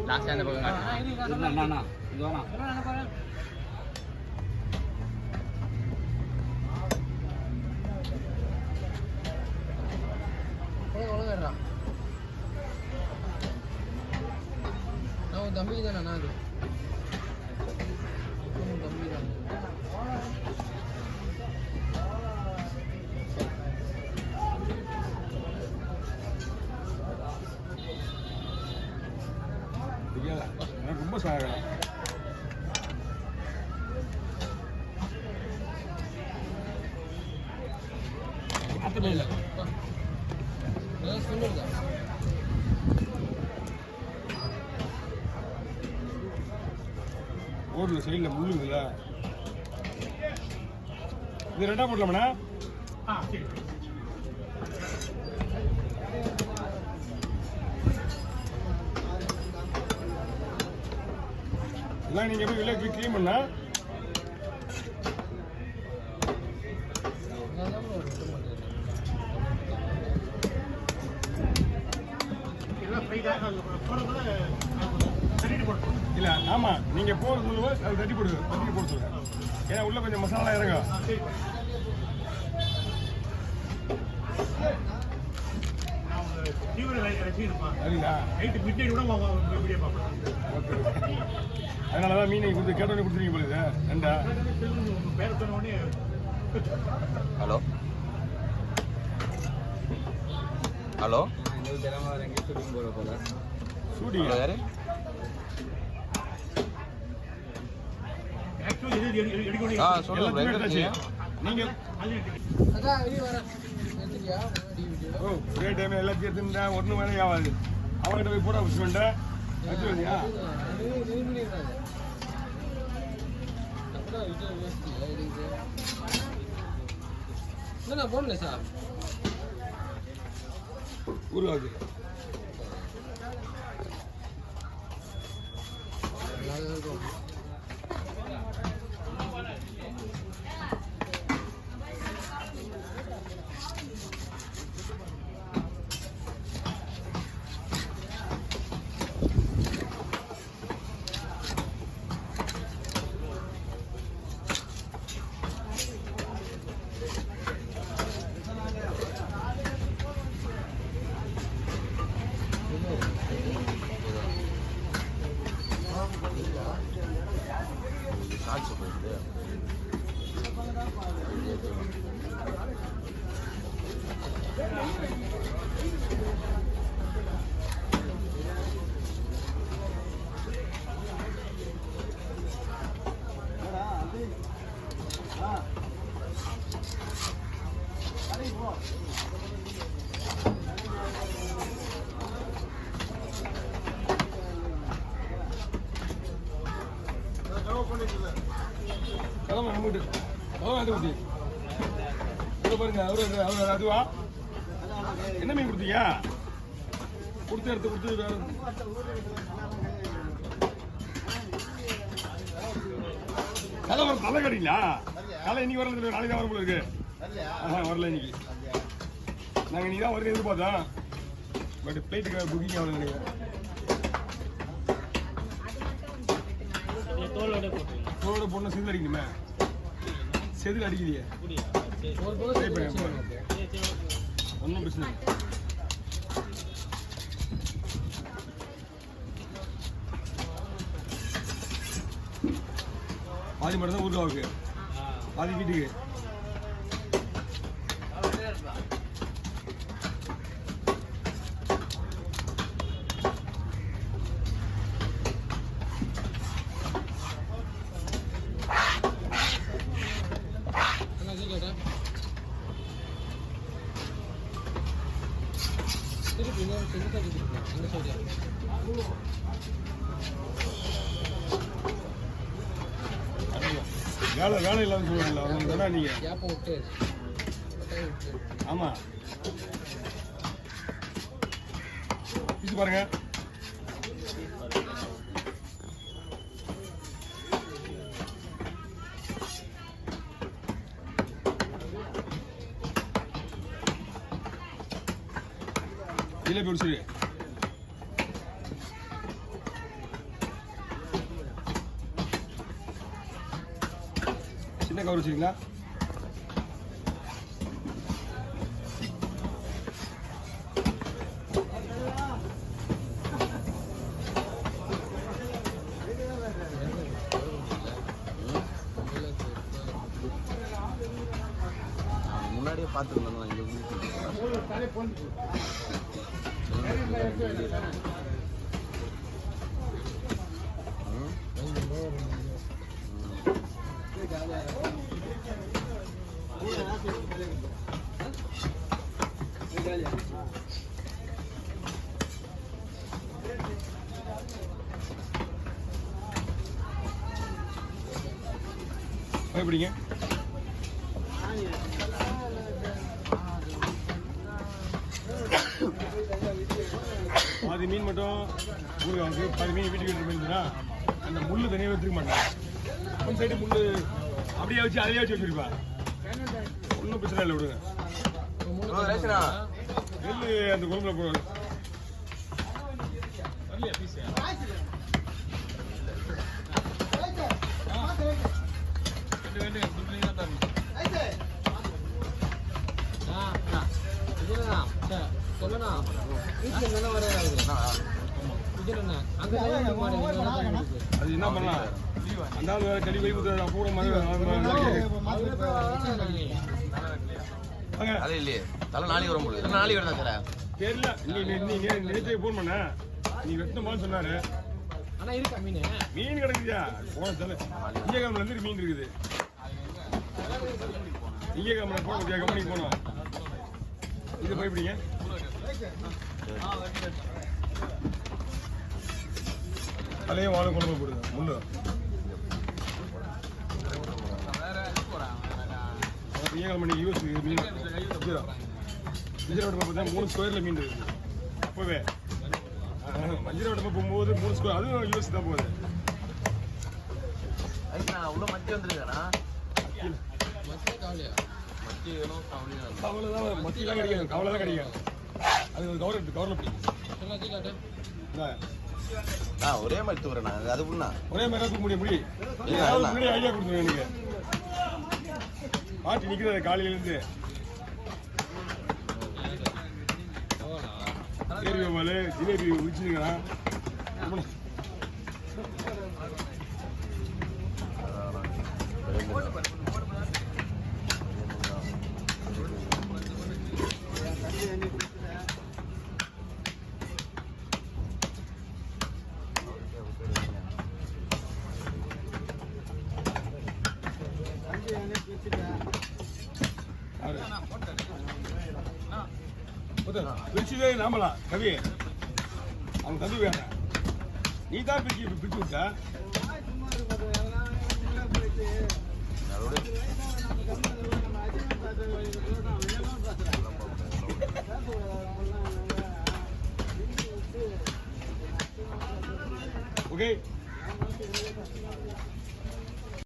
Last அந்த பக்கம் அண்ணா இது வேணாம். நான் தம்பி தானே அது தம்பி தான் ரொம்ப சாகலாம். மாற்றமே இல்லை. ஓடுல சைடில் முள்ளுங்கள இது ரெண்டா போடலாமண்ணா? எல்லாம் நீங்க போய் வெளியே போய் க்ளீன் பண்ணா இல்ல. ஆமா, நீங்க போறது மூலமா அது தட்டி போடுங்க, தட்டி போட்டு சொல்லுங்க. ஏன்னா உள்ள கொஞ்சம் மசாலா இறங்கும். அதனாலதான் மீனை கொடுத்து கேட்டோடனே கொடுத்துருங்க போலுது. ரெண்டா ஹலோ ஹலோ ஷூட்டிங் யாரு? நீங்க ஒரே டைம் எல்லாத்தையும் எடுத்துட்டா ஒன்றும் வேலையும் ஆகாது. அவங்ககிட்ட போய் போட வச்சுட்டா வச்சுருந்தியா? போடல சார் ஊருவாது சாட்சி போயிட்டு பாருங்க. அவரு அதுவா என்ன மீன் கொடுத்தீங்க? கொடுத்து எடுத்து கொடுத்து வேற கலை வர தலை கட்டிங்களா? கலை இன்னைக்கு வரல, நாளைக்கு தான் வர போல இருக்கு. வரல இன்னைக்கு. நாங்கள் இன்னைக்கு தான் வருது எதிர்பார்த்தோம். பட் பிளைட்டுக்கு புக்கிங் ஆகல நினைக்கிறேன். தோலோட பொண்ணு செதில் அடிக்கணுமே. செதில் அடிக்கலையே. ஒன்றும் பிரச்சனை இல்லை. பாதி மட்டும் தான் ஊருக்காவுக்கு, பாதி வீட்டுக்கு. வேலை இல்லாம சொல்லுவாங்கல்ல, அவங்க தானே நீங்க. ஆமா, இது பாருங்க. இல்லை பிடிச்சிரு. சின்ன கவர் வச்சுருங்களா? முன்னாடியே பார்த்துருந்தோம் இங்கே எப்படிங்க? பாதி மீன் மட்டும் ஊருக்கு வந்து பாதி மீன் வீட்டுக்கு எடுத்து போயிருந்தா அந்த முள்ளு தனியாக வச்சுக்க மாட்டேன். ஒரு சைடு முள்ளு அப்படியே வச்சு அதிலே வச்சு வச்சிருப்பேன். ஒன்றும் பிரச்சனை இல்லை, விடுங்க. நெல் அந்த குழம்புல போடுவாங்க. சொல்லண்ணா வீட்டில் இருந்தாலும் வராது. அது என்ன பண்ணலாம்? அந்த ஆள் வேற கழி வைப்பு பூரா மழை அது இல்லையே தலை நாளைக்கு வர முடியாது. நாளைக்கு வரதா சார் தெரியல. நீ நேற்று ஃபோன் பண்ண, நீ வெட்டணுமான்னு சொன்னாரு. ஆனால் இருக்கா மீன்? மீன் கிடைக்குதா? போன தலை திங்கக்கிழமைல இருந்து மீன் இருக்குது. திங்கக்கிழமை போனோம், கம்பெனிக்கு போனோம். இது போய்பிடிங்க. தலையே வாழை குழம்பு போடுங்க. முள்ளு திங்கக்கிழமை மணி யூஸ் மீன் மஞ்சள் பார்த்தா 3 ஸ்கொயரில் மீன் இருக்குது. அப்போவே மஞ்சள் வட்டமாக போகும்போது 3 ஸ்கொயர், அதுவும் யூஸ் தான் போகுது. அவ்வளோ மத்தி வந்துருக்காண்ணா. மத்தி வேணும், கவலை தான். மத்தியெல்லாம் கிடைக்காது, கவலை தான் கிடைக்காது. அது ஒரு கவர்மெண்ட் கவர்மெண்ட் ஒரே மாதிரி தூரண்ணா. அது புண்ணா ஒரே மாதிரி தூக்க முடியும். முன்னாடி ஐடியா கொடுத்துருங்க எனக்கு. பாட்டி நிற்கிறது காலையிலேருந்து. ஏரி வேமால் ஜிலேபி உரிச்சுருக்கிறான். பிரிச்சுதே நாமலாம் கவி. அவங்க தம்பி வேண்டாம், நீ தான் பிரிச்சு விட்ட. ஓகே.